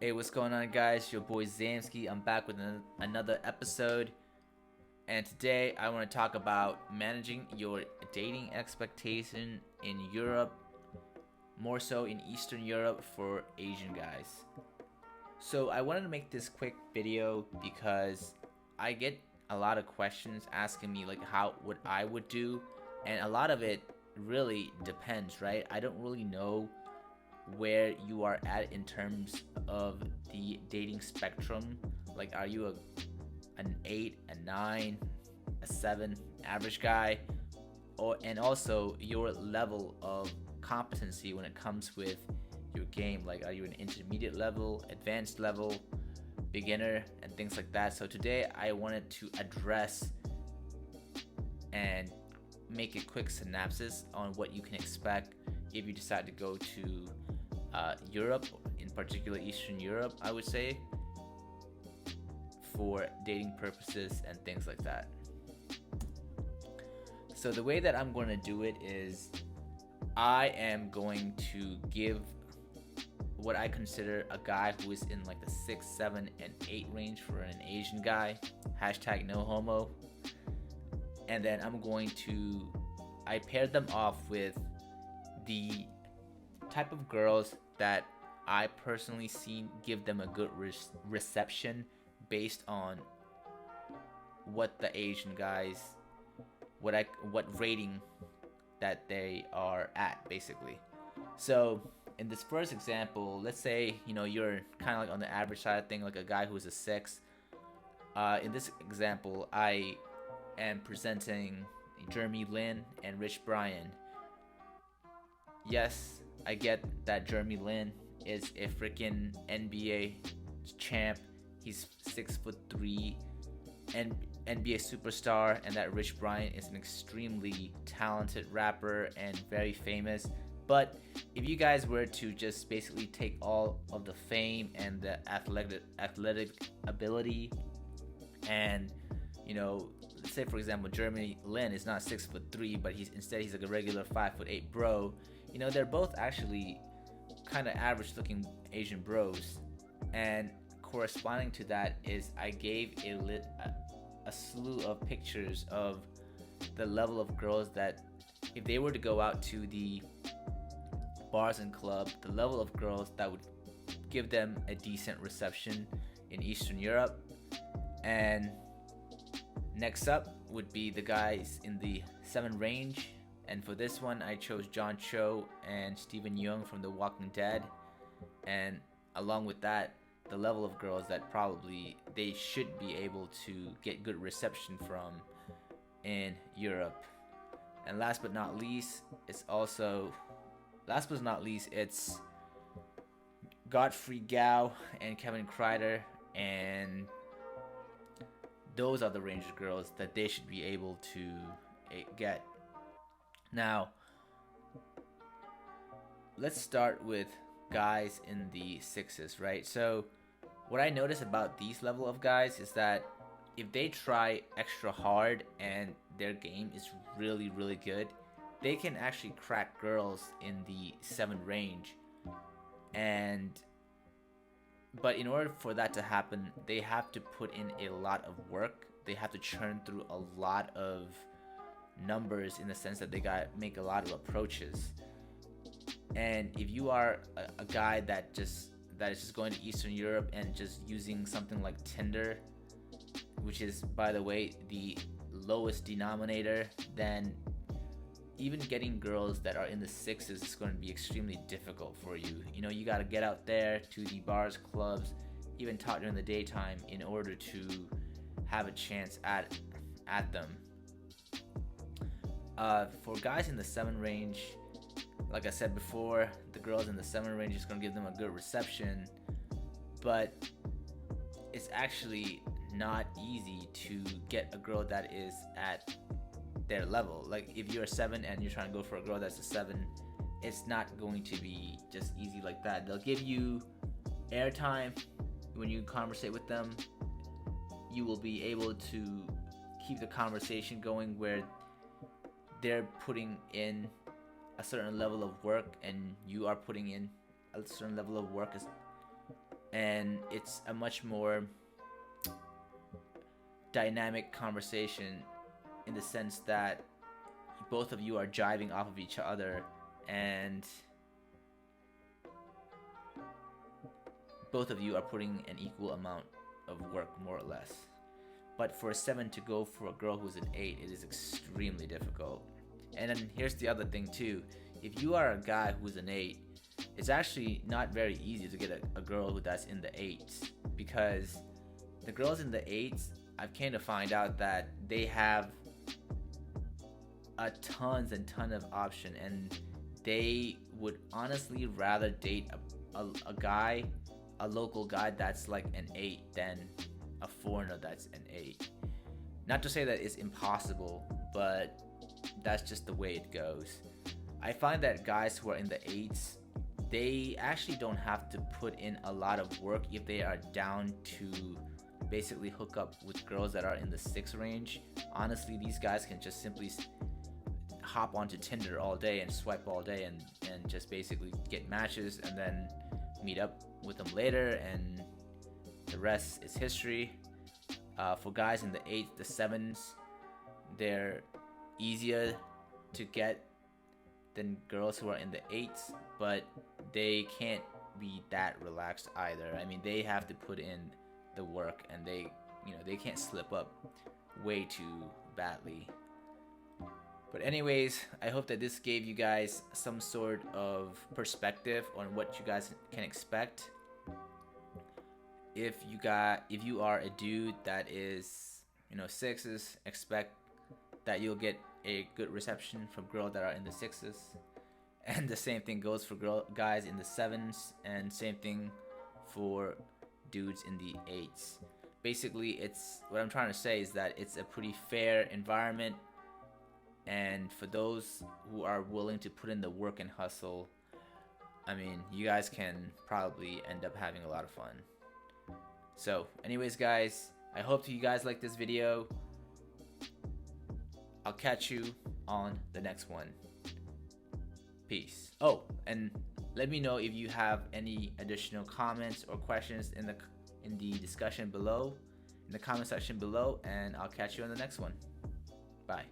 Hey, what's going on, guys? Your boy Zamsky. I'm back with another episode, and today I want to talk about managing your dating expectation in Europe, more so in Eastern Europe for Asian guys. So, I wanted to make this quick video because I get a lot of questions asking me like how what I would do, and a lot of it really depends, right? I don't really know where you are at in terms of the dating spectrum. Like, are you an 8, a 9, a 7 average guy? And also your level of competency when it comes with your game. Like, are you an intermediate level, advanced level, beginner, and things like that. So today I wanted to address and make a quick synopsis on what you can expect if you decide to go to Europe, in particular Eastern Europe, I would say, for dating purposes and things like that. So the way that I'm going to do it is I am going to give what I consider a guy who is in like the 6, 7, and 8 range for an Asian guy. Hashtag no homo. And then I paired them off with the type of girls that I personally seen give them a good reception based on what the Asian guys, what rating that they are at, basically. So in this first example, let's say you're kind of like on the average side of thing, like a guy who's a 6. In this example, I am presenting Jeremy Lin and Rich Brian. Yes, I get that Jeremy Lin is a freaking NBA champ. He's 6'3" and NBA superstar, and that Rich Brian is an extremely talented rapper and very famous. But if you guys were to just basically take all of the fame and the athletic ability, and let's say for example Jeremy Lin is not 6'3", but he's like a regular 5'8" bro. They're both actually kind of average looking Asian bros, and corresponding to that is I gave a slew of pictures of the level of girls that if they were to go out to the bars and clubs, the level of girls that would give them a decent reception in Eastern Europe. And next up would be the guys in the 7 range. And for this one, I chose John Cho and Stephen Yeun from The Walking Dead. And along with that, the level of girls that probably they should be able to get good reception from in Europe. And last but not least, it's Godfrey Gao and Kevin Kreider, and those are the range of girls that they should be able to get. Now, let's start with guys in the 6s, right? So what I notice about these level of guys is that if they try extra hard and their game is really, really good, they can actually crack girls in the 7 range. But in order for that to happen, they have to put in a lot of work. They have to churn through a lot of numbers, in the sense that they got make a lot of approaches. And if you are a guy that is just going to Eastern Europe and just using something like Tinder, which is, by the way, the lowest denominator, then even getting girls that are in the 6s is going to be extremely difficult for you. You got to get out there to the bars, clubs, even talk during the daytime in order to have a chance at them. For guys in the 7 range, like I said before, the girls in the 7 range is going to give them a good reception, but it's actually not easy to get a girl that is at their level. Like, if you're a 7 and you're trying to go for a girl that's a 7, it's not going to be just easy like that. They'll give you airtime when you conversate with them. You will be able to keep the conversation going where they're putting in a certain level of work and you are putting in a certain level of work and it's a much more dynamic conversation in the sense that both of you are jiving off of each other, and both of you are putting an equal amount of work, more or less. But for a 7 to go for a girl who's an 8, it is extremely difficult. And then here's the other thing too. If you are a guy who's an 8, it's actually not very easy to get a girl that's in the 8s, because the girls in the 8s, I've came to find out that they have a tons and ton of option, and they would honestly rather date a guy, a local guy that's like an 8 than a foreigner that's an 8. Not to say that it's impossible, but that's just the way it goes. I find that guys who are in the 8s, they actually don't have to put in a lot of work if they are down to basically hook up with girls that are in the 6 range. Honestly, these guys can just simply hop onto Tinder all day and swipe all day and just basically get matches and then meet up with them later, and the rest is history. For guys in the 8s, the 7s, they're easier to get than girls who are in the 8s, but they can't be that relaxed either. I mean, they have to put in the work, and they can't slip up way too badly. But anyways, I hope that this gave you guys some sort of perspective on what you guys can expect. If you are a dude that is 6s, expect that you'll get a good reception from girls that are in the 6s, and the same thing goes for guys in the 7s, and same thing for dudes in the 8s. Basically, it's what I'm trying to say is that it's a pretty fair environment, and for those who are willing to put in the work and hustle, I mean, you guys can probably end up having a lot of fun. So anyways, guys, I hope you guys like this video. I'll catch you on the next one. Peace. Oh, and let me know if you have any additional comments or questions in the discussion below, in the comment section below, and I'll catch you on the next one. Bye.